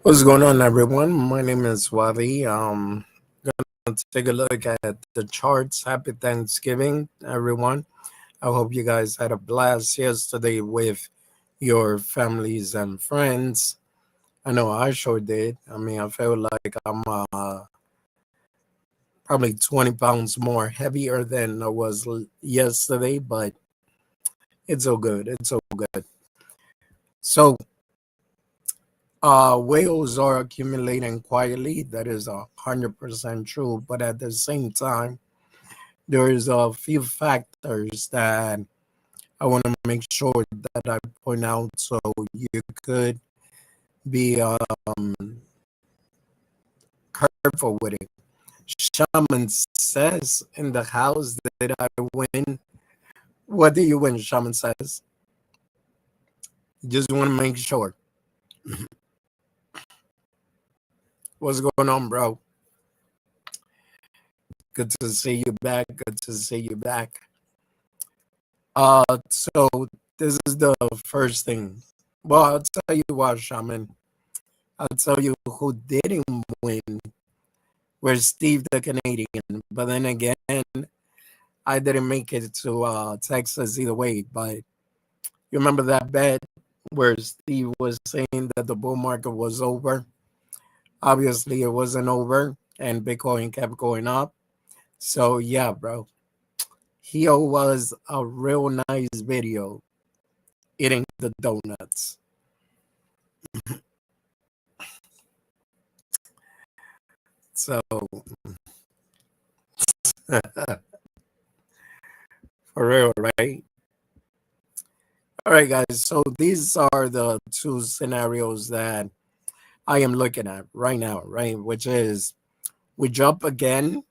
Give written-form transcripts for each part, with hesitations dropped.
What's going on, everyone? My name is Wadi. Gonna take a look at the charts. Happy Thanksgiving, everyone. I hope you guys had a blast yesterday with your families and friends. I know I sure did. I mean, I feel like I'm probably 20 pounds more heavier than I was yesterday, but it's all good. It's all good. So, whales are accumulating quietly. That is 100% true. But at the same time, there's a few factors that I want to make sure that I point out so you could be careful with it. Shaman says in the house that I win. What do you win? Shaman says. Just want to make sure. What's going on, bro? Good to see you back. Good to see you back. So this is the first thing. Well, I'll tell you what, Shaman. I'll tell you who didn't win was Steve the Canadian. But then again, I didn't make it to Texas either way. But you remember that bet where Steve was saying that the bull market was over? Obviously, it wasn't over, and Bitcoin kept going up. So yeah, bro. Here was a real nice video eating the donuts. So for real, right? All right, guys. So these are the two scenarios that I am looking at right now, right? Which is we jump again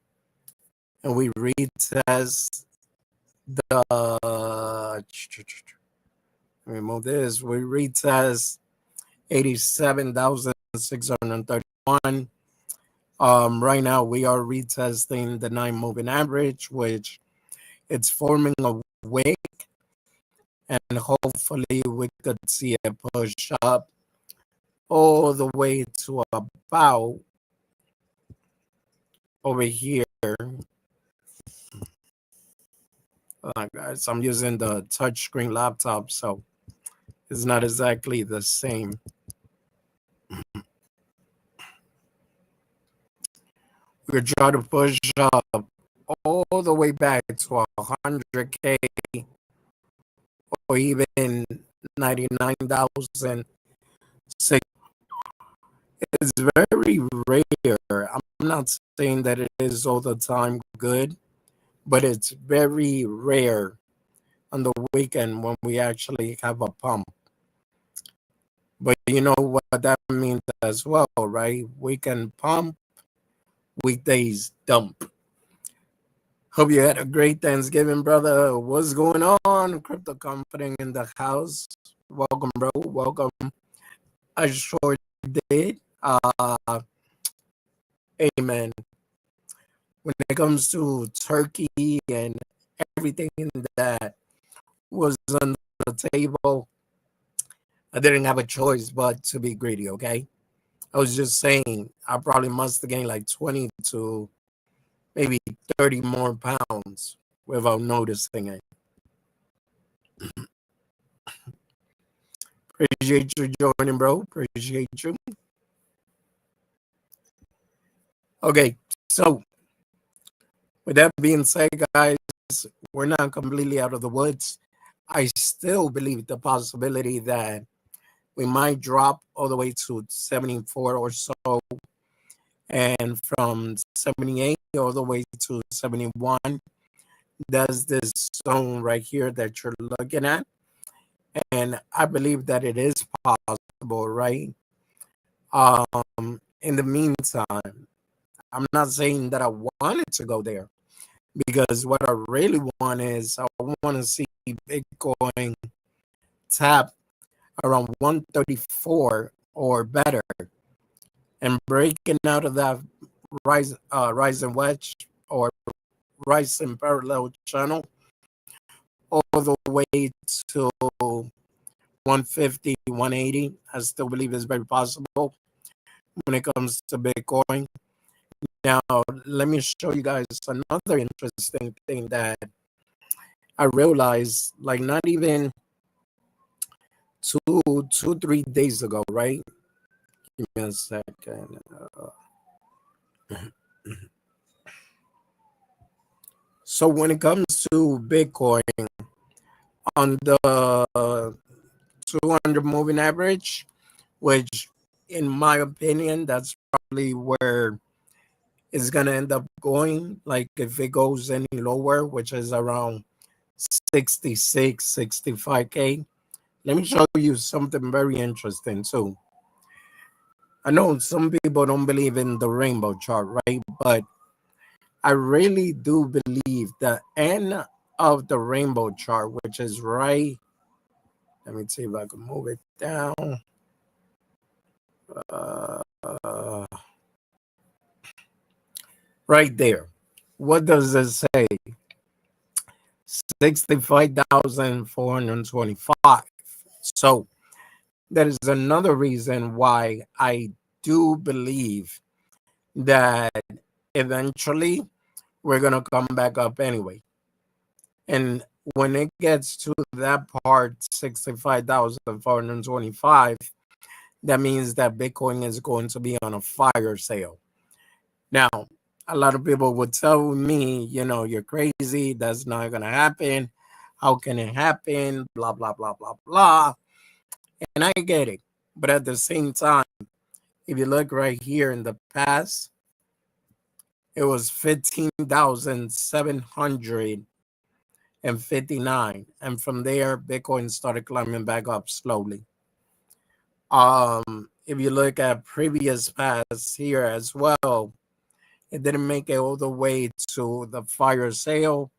and we retest the remove this. We retest 87,631. Right now we are retesting the 9 moving average, which it's forming a wick, and hopefully we could see it push up all the way to about over here. Guys, I'm using the touchscreen laptop, so it's not exactly the same. We're trying to push up all the way back to 100K or even 99,000. It's very rare. I'm not saying that it is all the time good, but it's very rare on the weekend when we actually have a pump. But you know what that means as well, right? Weekend pump, weekdays dump. Hope you had a great Thanksgiving, brother. What's going on? Crypto Confident in the house. Welcome, bro. Welcome. I sure did. Amen. When it comes to turkey and everything that was on the table, I didn't have a choice but to be greedy, okay? I was just saying I probably must have gained like 20 to maybe 30 more pounds without noticing it. Appreciate you joining, bro. Appreciate you. Okay, so with that being said, guys, we're not completely out of the woods. I still believe the possibility that we might drop all the way to 74 or so, and from 78 all the way to 71. That's this zone right here that you're looking at. And I believe that it is possible, right? In the meantime, I'm not saying that I want it to go there, because what I really want is I want to see Bitcoin tap around 134 or better and breaking out of that rising wedge or rising parallel channel all the way to 150, 180. I still believe it's very possible when it comes to Bitcoin. Now, let me show you guys another interesting thing that I realized, like not even 3 days ago, right? Give me a second. So when it comes to Bitcoin on the 200 moving average, which in my opinion, that's probably where it's going to end up going. Like if it goes any lower, which is around 66, 65K. Let me show you something very interesting too. I know some people don't believe in the rainbow chart, right? But I really do believe the end of the rainbow chart, which is right. Let me see if I can move it down. Right there. What does it say? 65,425. So that is another reason why I do believe that eventually we're going to come back up anyway. And when it gets to that part, 65,425, that means that Bitcoin is going to be on a fire sale. Now, a lot of people would tell me, you're crazy. That's not going to happen. How can it happen? Blah, blah, blah, blah, blah. And I get it. But at the same time, if you look right here in the past, it was 15,759. And from there, Bitcoin started climbing back up slowly. If you look at previous paths here as well, it didn't make it all the way to the fire sale,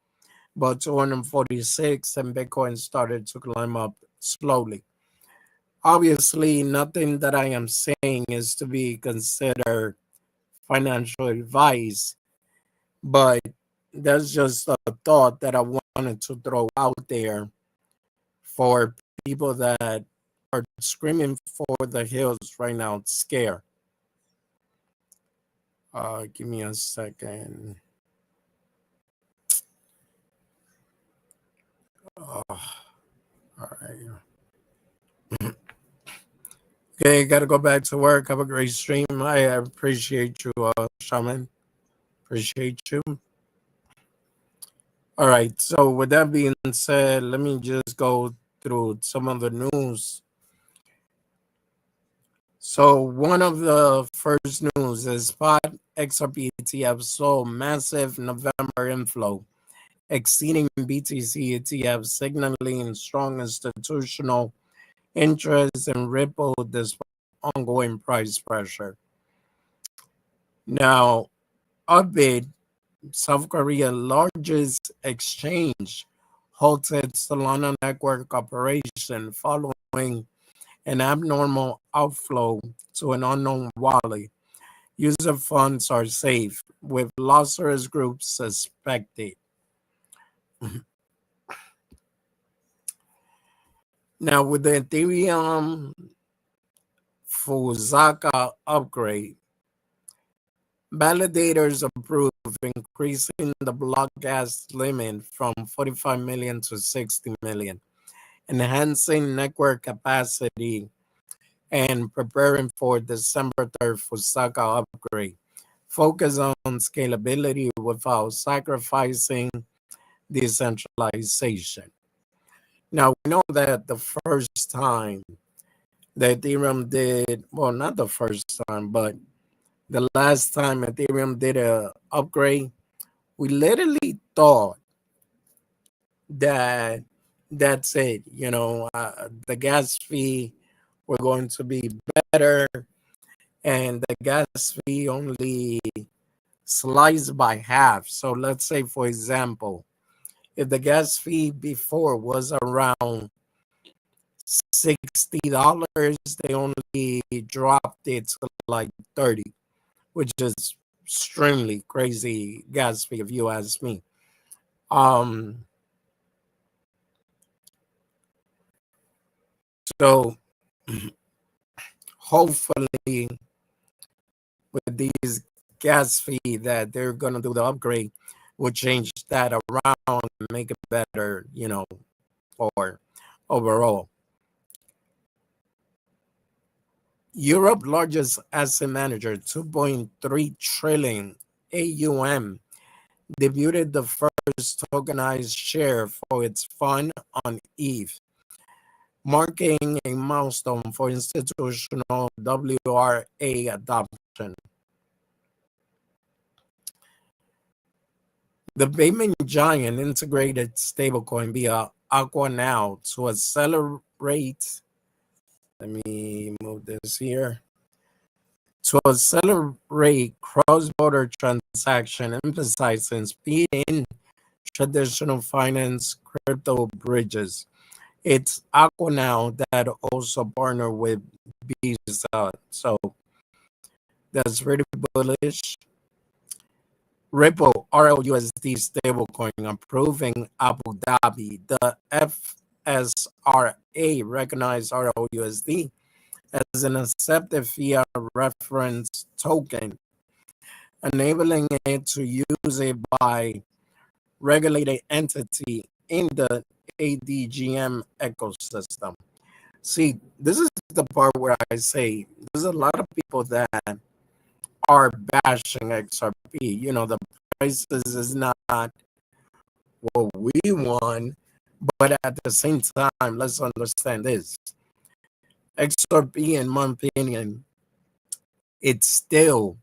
but 246 and Bitcoin started to climb up slowly. Obviously, nothing that I am saying is to be considered financial advice, but that's just a thought that I wanted to throw out there for people that are screaming for the hills right now, scared. Give me a second. All right. Okay, got to go back to work. Have a great stream. I appreciate you, Shaman. Appreciate you. All right. So with that being said, let me just go through some of the news. So one of the first news is spot XRP ETF saw massive November inflow, exceeding BTC ETF, signaling strong institutional interest in Ripple despite ongoing price pressure. Now, Upbit, South Korea's largest exchange, halted Solana network operation following an abnormal outflow to an unknown wallet. User funds are safe, with Lazarus Group suspected. Now, with the Ethereum Fusaka upgrade, validators approved increasing the block gas limit from 45 million to 60 million, enhancing network capacity and preparing for December 3rd Fusaka upgrade. Focus on scalability without sacrificing decentralization. Now, we know that the first time that Ethereum did, well, not the first time, but the last time Ethereum did a upgrade, we literally thought that that's it. The gas fee were going to be better, and the gas fee only sliced by half. So let's say, for example, if the gas fee before was around $60, they only dropped it to like 30, which is extremely crazy gas fee if you ask me. So hopefully with these gas fee that they're going to do the upgrade will change that around and make it better, for overall. Europe largest asset manager, 2.3 trillion AUM, debuted the first tokenized share for its fund on ETH, marking a milestone for institutional WRA adoption. The payment giant integrated stablecoin via Aqua Now to accelerate. Let me move this here. To accelerate cross-border transaction, emphasizing speed in traditional finance crypto bridges. It's Aqua Now that also partner with Visa, so that's really bullish. Ripple RLUSD stablecoin approving Abu Dhabi. The FSRA recognized RLUSD as an accepted fiat reference token, enabling it to use it by regulated entity in the ADGM ecosystem. See, this is the part where I say there's a lot of people that are bashing XRP. The prices is not what we want, but at the same time, let's understand this. XRP, in my opinion, it's still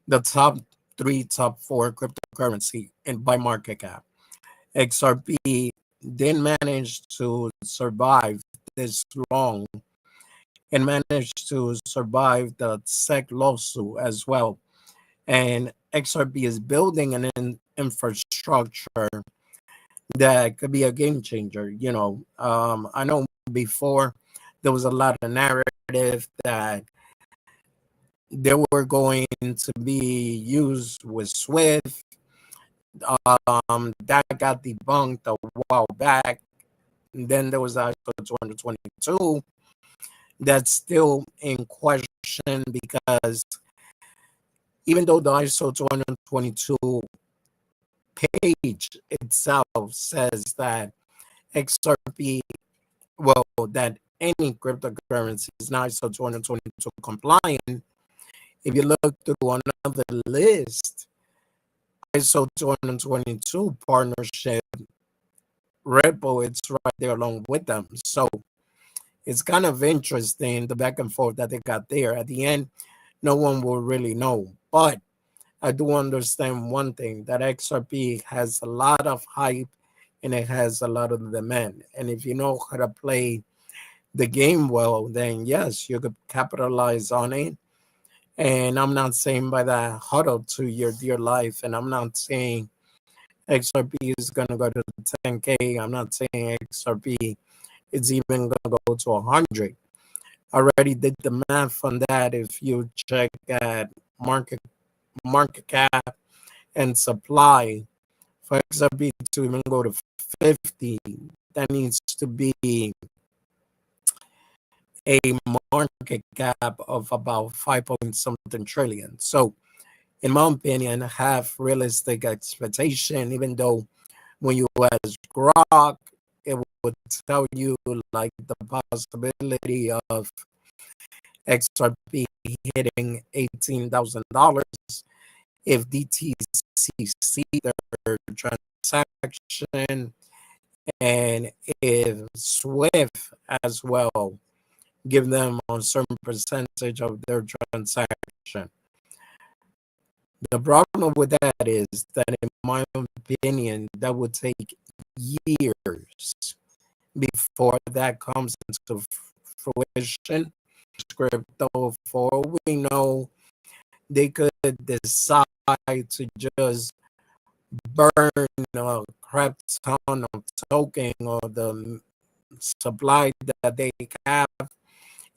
the top 3, top 4 cryptocurrency and by market cap. XRP didn't manage to survive this long and managed to survive the SEC lawsuit as well. And XRP is building an infrastructure that could be a game changer. I know before there was a lot of narrative that they were going to be used with Swift. That got debunked a while back. And then there was ISO 222 that's still in question because even though the ISO 222 page itself says that XRP, that any cryptocurrency is not ISO 222 compliant, if you look through another list, ISO 222 partnership, Ripple, it's right there along with them. So it's kind of interesting, the back and forth that they got there. At the end, no one will really know. But I do understand one thing, that XRP has a lot of hype and it has a lot of demand. And if you know how to play the game well, then yes, you could capitalize on it. And I'm not saying by that huddle to your dear life. And I'm not saying XRP is going to go to 10K. I'm not saying XRP is even going to go to 100. I already did the math on that. If you check at market cap and supply, for XRP to even go to 50, that needs to be a market cap of about 5 point something trillion. So in my opinion, have realistic expectation, even though when you ask Grok, it would tell you like the possibility of XRP hitting $18,000 if DTCC their transaction, and if Swift as well give them a certain percentage of their transaction. The problem with that is that, in my opinion, that would take years before that comes into fruition. Crypto, for we know, they could decide to just burn a crap ton of token or the supply that they have,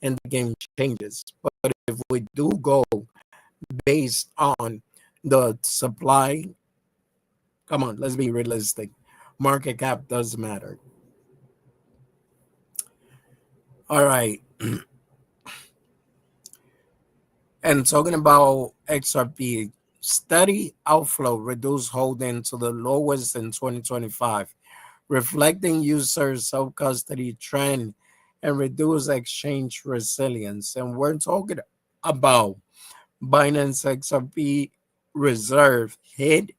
and the game changes. But if we do go based on the supply, come on, let's be realistic. Market cap does matter. All right. And talking about XRP, steady outflow reduced holding to the lowest in 2025, reflecting user self custody trend and reduced exchange resilience. And we're talking about Binance XRP reserve hit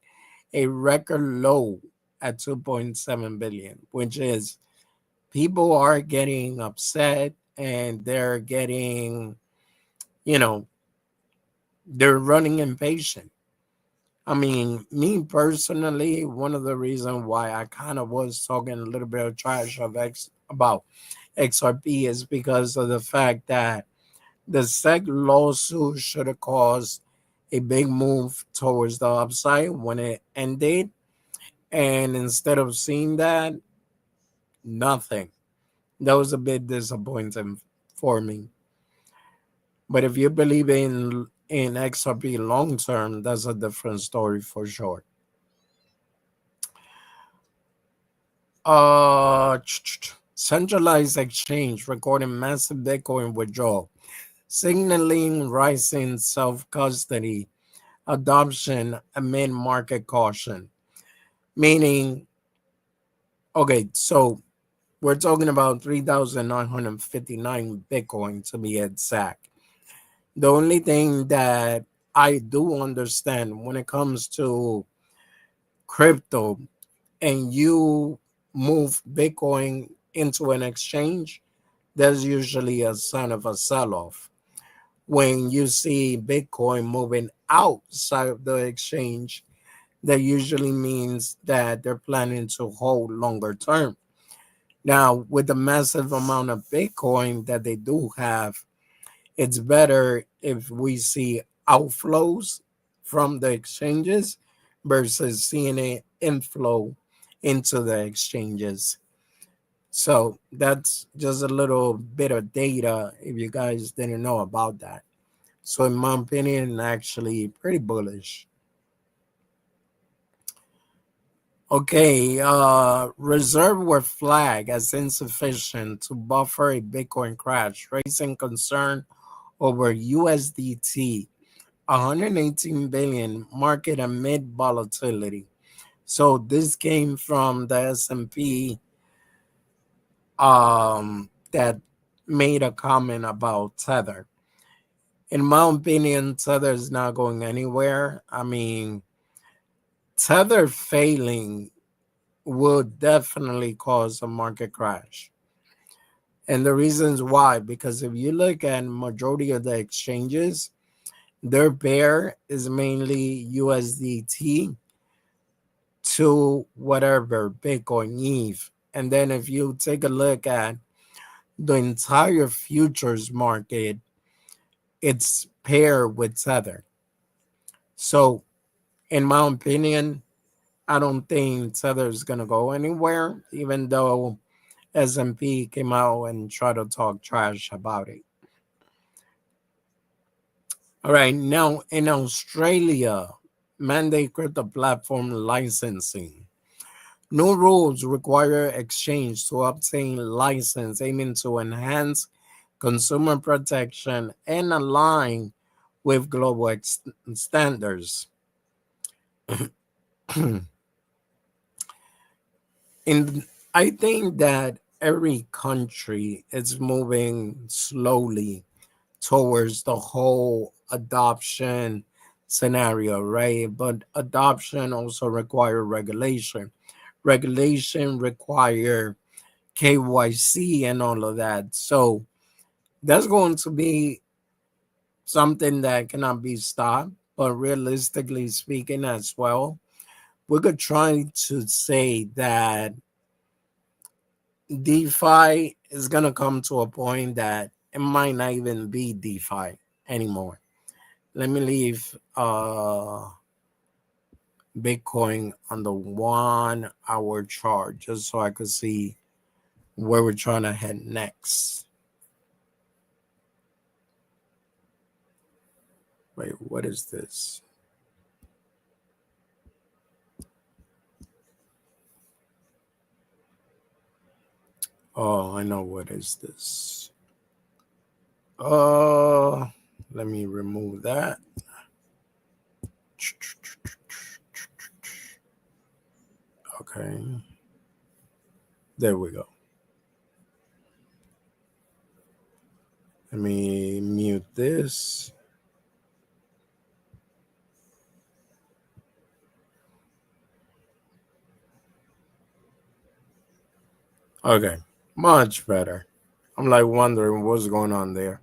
a record low at 2.7 billion, which is people are getting upset and they're getting, you know, they're running impatient. I mean, me personally, one of the reasons why I kind of was talking a little bit of trash of about XRP is because of the fact that the SEC lawsuit should have caused a big move towards the upside when it ended. And instead of seeing that, nothing. That was a bit disappointing for me. But if you believe in XRP long term, that's a different story for sure. Centralized exchange recording massive Bitcoin withdrawal, signaling rising self custody adoption amid market caution. Meaning, okay, so we're talking about 3,959 Bitcoin to be exact. The only thing that I do understand when it comes to crypto and you move Bitcoin into an exchange, there's usually a sign of a sell off. When you see Bitcoin moving outside of the exchange, that usually means that they're planning to hold longer term. Now, with the massive amount of Bitcoin that they do have, it's better if we see outflows from the exchanges versus seeing an inflow into the exchanges. So that's just a little bit of data if you guys didn't know about that. So in my opinion, actually pretty bullish. Okay, reserve were flagged as insufficient to buffer a Bitcoin crash, raising concern over USDT 118 billion market amid volatility. So this came from the S&P that made a comment about Tether. In my opinion, Tether is not going anywhere. I mean, Tether failing would definitely cause a market crash. And the reasons why, because if you look at majority of the exchanges, their pair is mainly USDT to whatever Bitcoin ETH. And then if you take a look at the entire futures market, it's paired with Tether. So in my opinion, I don't think Tether is gonna go anywhere, even though S&P came out and tried to talk trash about it. All right, now in Australia, mandate crypto platform licensing. New rules require exchange to obtain license, aiming to enhance consumer protection and align with global standards. In I think that every country is moving slowly towards the whole adoption scenario, right? But adoption also require regulation. Regulation require KYC and all of that. So that's going to be something that cannot be stopped. But realistically speaking, as well, we could try to say that DeFi is going to come to a point that it might not even be DeFi anymore. Let me leave Bitcoin on the 1 hour chart just so I could see where we're trying to head next. Wait, what is this? Oh, I know what is this. Uh, let me remove that. Okay, there we go. Let me mute this. Okay, much better. I'm like wondering what's going on there.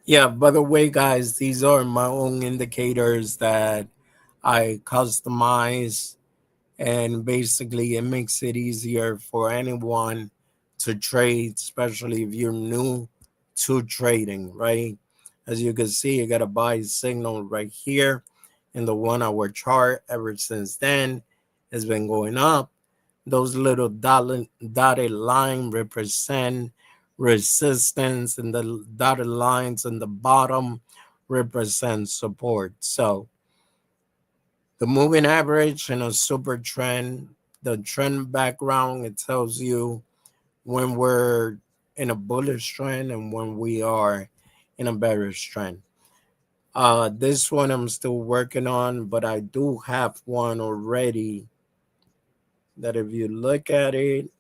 Yeah, by the way, guys, these are my own indicators that I customize, and basically it makes it easier for anyone to trade, especially if you're new to trading, right? As you can see, you got a buy signal right here in the 1 hour chart. Ever since then, it's been going up. Those little dotted line represent resistance, and the dotted lines on the bottom represent support. So the moving average and a super trend, the trend background, it tells you when we're in a bullish trend and when we are in a bearish trend. This one I'm still working on, but I do have one already that if you look at it,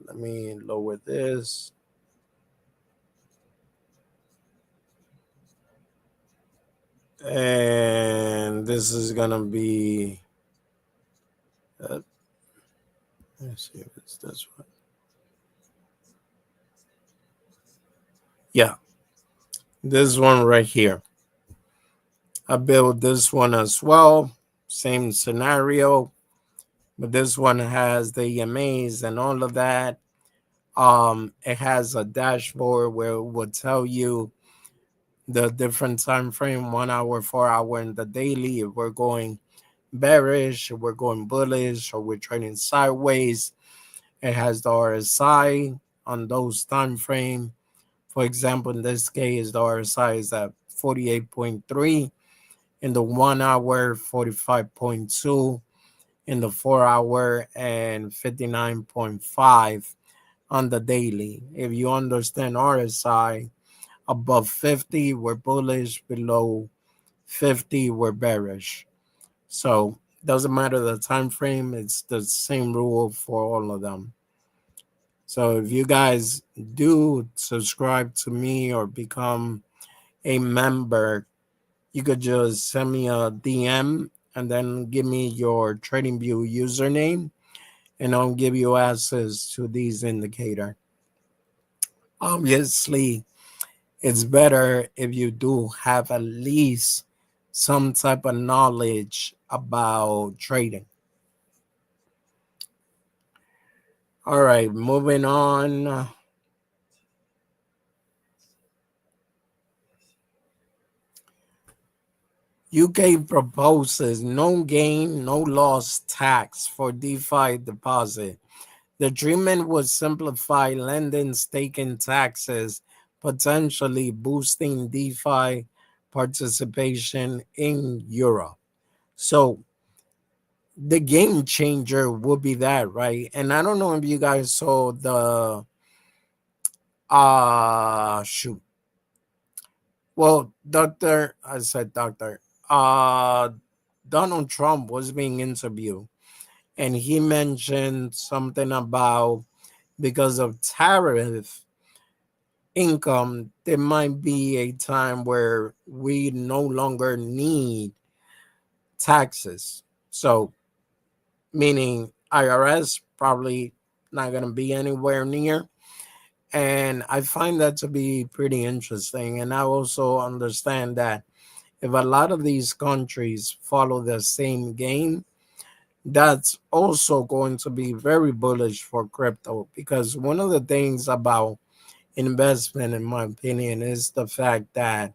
let me lower this. And this is gonna be, let's see if it's this one. Yeah, this one right here. I built this one as well. Same scenario, but this one has the EMAs and all of that. It has a dashboard where it will tell you the different time frame, 1 hour, 4 hour, and the daily. If we're going bearish, if we're going bullish, or we're trading sideways. It has the RSI on those time frame. For example, in this case, the RSI is at 48.3, in the 1 hour, 45.2, in the 4 hour, and 59.5 on the daily. If you understand RSI, above 50, we're bullish, below 50, we're bearish. So doesn't matter the time frame, it's the same rule for all of them. So if you guys do subscribe to me or become a member, you could just send me a DM and then give me your TradingView username, and I'll give you access to these indicators. Obviously, it's better if you do have at least some type of knowledge about trading. All right, moving on. UK proposes no gain, no loss tax for DeFi deposit. The agreement would simplify lending, staking taxes, potentially boosting DeFi participation in Europe. So the game changer would be that, right? And I don't know if you guys saw the shoot. Well, I said doctor. Donald Trump was being interviewed, and he mentioned something about because of tariff income, there might be a time where we no longer need taxes. So, meaning IRS probably not going to be anywhere near. And I find that to be pretty interesting. And I also understand that if a lot of these countries follow the same game, that's also going to be very bullish for crypto, because one of the things about investment, in my opinion, is the fact that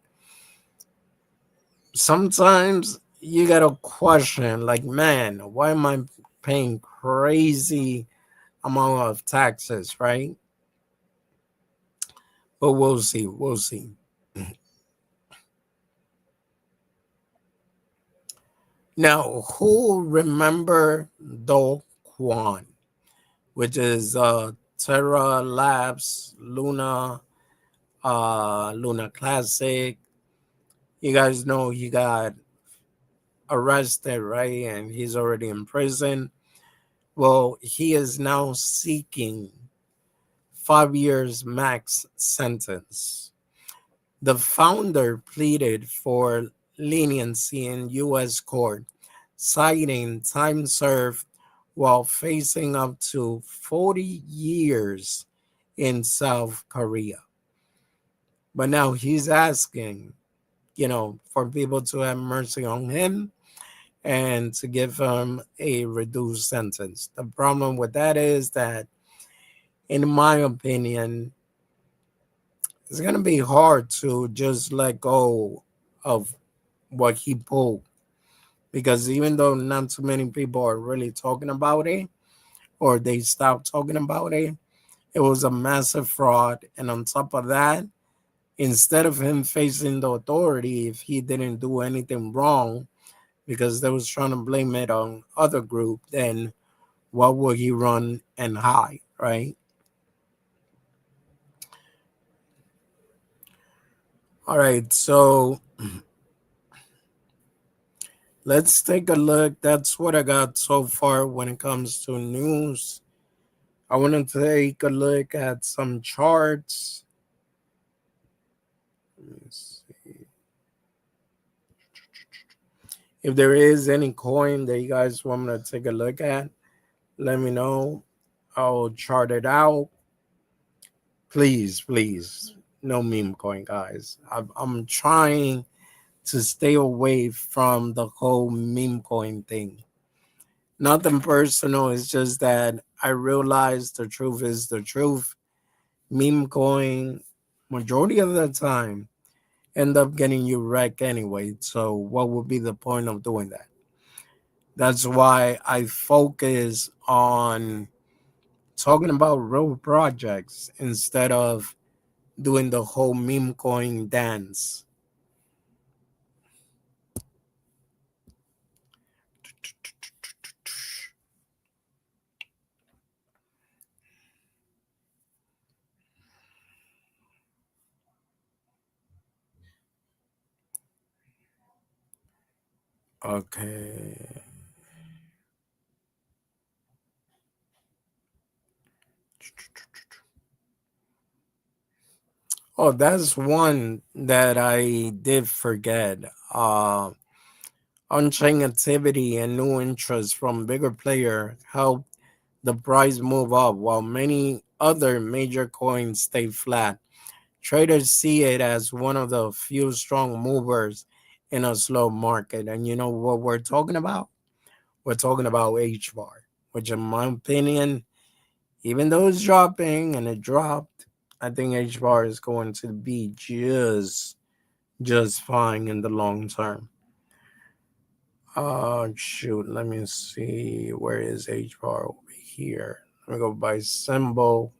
sometimes you got to question, like, man, why am I paying crazy amount of taxes, right? But we'll see. We'll see. Now, who remember Do Kwon, which is Terra Labs, Luna Classic. You guys know he got arrested, right? And he's already in prison. Well, he is now seeking 5 years max sentence. The founder pleaded for leniency in U.S. court, citing time served while facing up to 40 years in South Korea. But now he's asking, for people to have mercy on him and to give him a reduced sentence. The problem with that is that, in my opinion, it's going to be hard to just let go of what he pulled, because even though not too many people are really talking about it, or they stopped talking about it, it was a massive fraud. And on top of that, instead of him facing the authority if he didn't do anything wrong, because they was trying to blame it on other group, then what would he run and hide, right? All right, so let's take a look. That's what I got so far when it comes to news. I want to take a look at some charts. Let me see. If there is any coin that you guys want me to take a look at, let me know. I'll chart it out. Please, please, no meme coin, guys. I'm trying to stay away from the whole meme coin thing. Nothing personal. It's just that I realize the truth is the truth. Meme coin, majority of the time, end up getting you wrecked anyway. So what would be the point of doing that? That's why I focus on talking about real projects instead of doing the whole meme coin dance. Okay. Oh, that's one that I did forget. On-chain activity and new interest from bigger player helped the price move up while many other major coins stay flat. Traders see it as one of the few strong movers in a slow market. And you know what we're talking about? We're talking about H bar, which in my opinion, even though it's dropping and it dropped, I think H bar is going to be just fine in the long term. Shoot, let me see. Where is H bar over here? Let me go by symbol.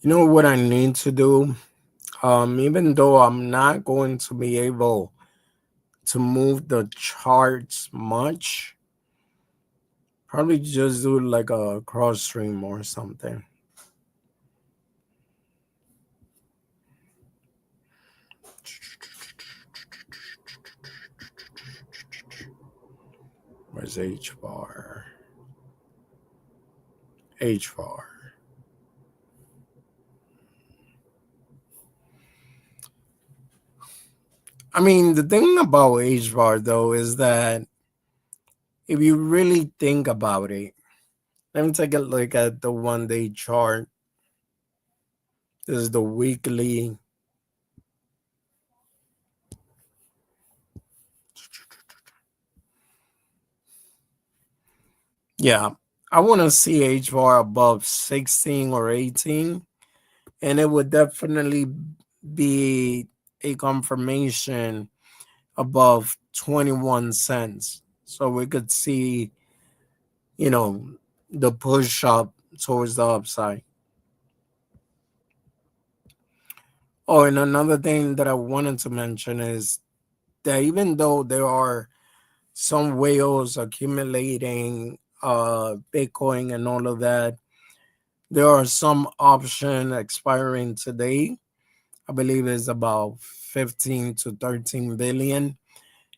You know what I need to do? Even though I'm not going to be able to move the charts much, probably just do like a cross stream or something. Where's H bar? H bar. I mean, the thing about H bar though is that if you really think about it, let me take a look at the 1 day chart. This is the weekly. Yeah, I want to see H bar above 16 or 18, and it would definitely be a confirmation above 21 cents. So we could see, you know, the push up towards the upside. Oh, and another thing that I wanted to mention is that even though there are some whales accumulating Bitcoin and all of that, there are some option expiring today. I believe it's about 15 to 13 billion.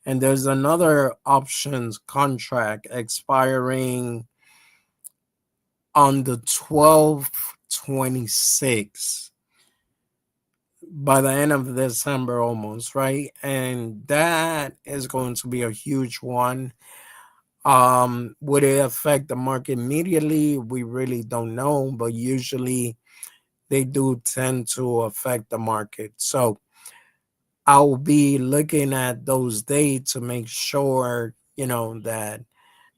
And there's another options contract expiring on the 12/26 by the end of December almost, right? And that is going to be a huge one. Would it affect the market immediately? We really don't know, but usually they do tend to affect the market. So I'll be looking at those dates to make sure, that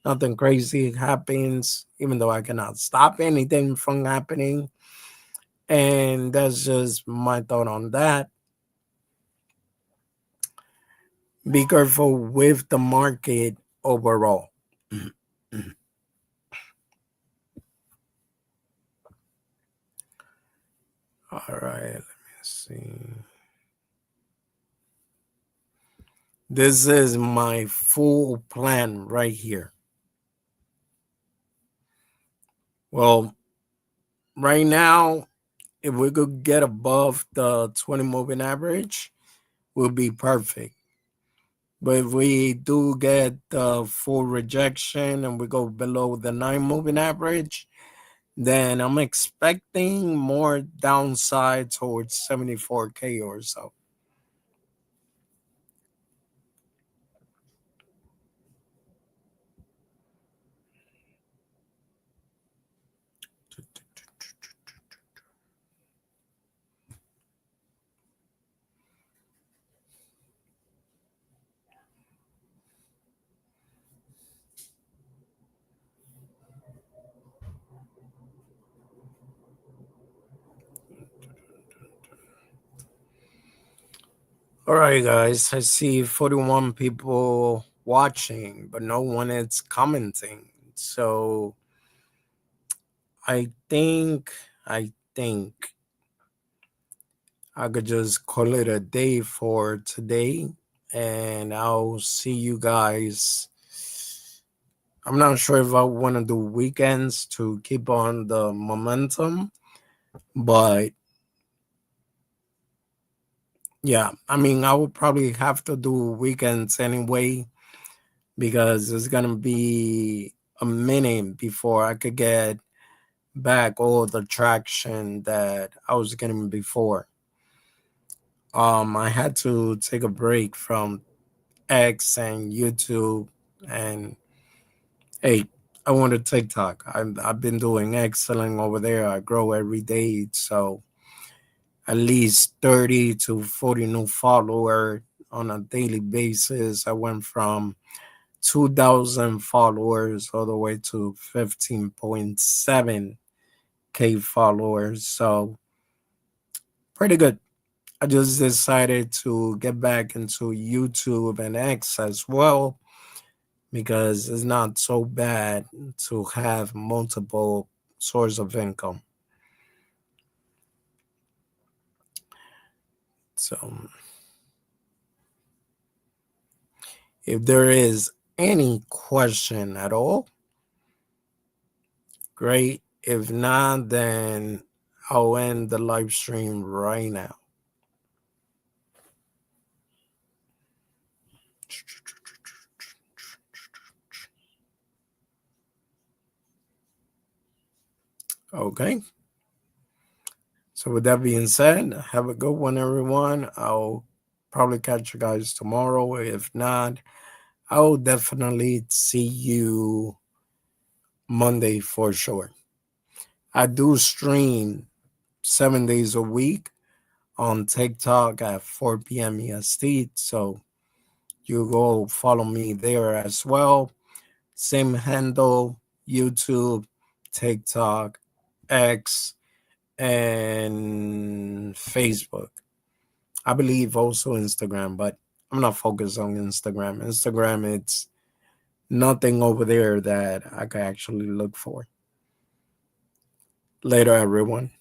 nothing crazy happens, even though I cannot stop anything from happening. And that's just my thought on that. Be careful with the market overall. All right, let me see. This is my full plan right here. Well, right now, if we could get above the 20 moving average, will be perfect. But if we do get the full rejection and we go below the 9 moving average, then I'm expecting more downside towards 74K or so. All right, guys. I see 41 people watching, but no one is commenting. So I think I could just call it a day for today, and I'll see you guys. I'm not sure if I want to do weekends to keep on the momentum, but yeah, I mean, I would probably have to do weekends anyway because it's gonna be a minute before I could get back all the traction that I was getting before. I had to take a break from X and YouTube, and hey, I wanted TikTok. I've been doing excellent over there. I grow every day, so at least 30 to 40 new followers on a daily basis. I went from 2,000 followers all the way to 15.7K followers. So pretty good. I just decided to get back into YouTube and X as well because it's not so bad to have multiple source of income. So if there is any question at all, great. If not, then I'll end the live stream right now. Okay. So with that being said, have a good one, everyone. I'll probably catch you guys tomorrow. If not, I'll definitely see you Monday for sure. I do stream 7 days a week on TikTok at 4 p.m. EST. So you go follow me there as well. Same handle, YouTube, TikTok, X, and Facebook. I believe also Instagram, but I'm not focused on Instagram. Instagram, it's nothing over there that I could actually look for. Later, everyone.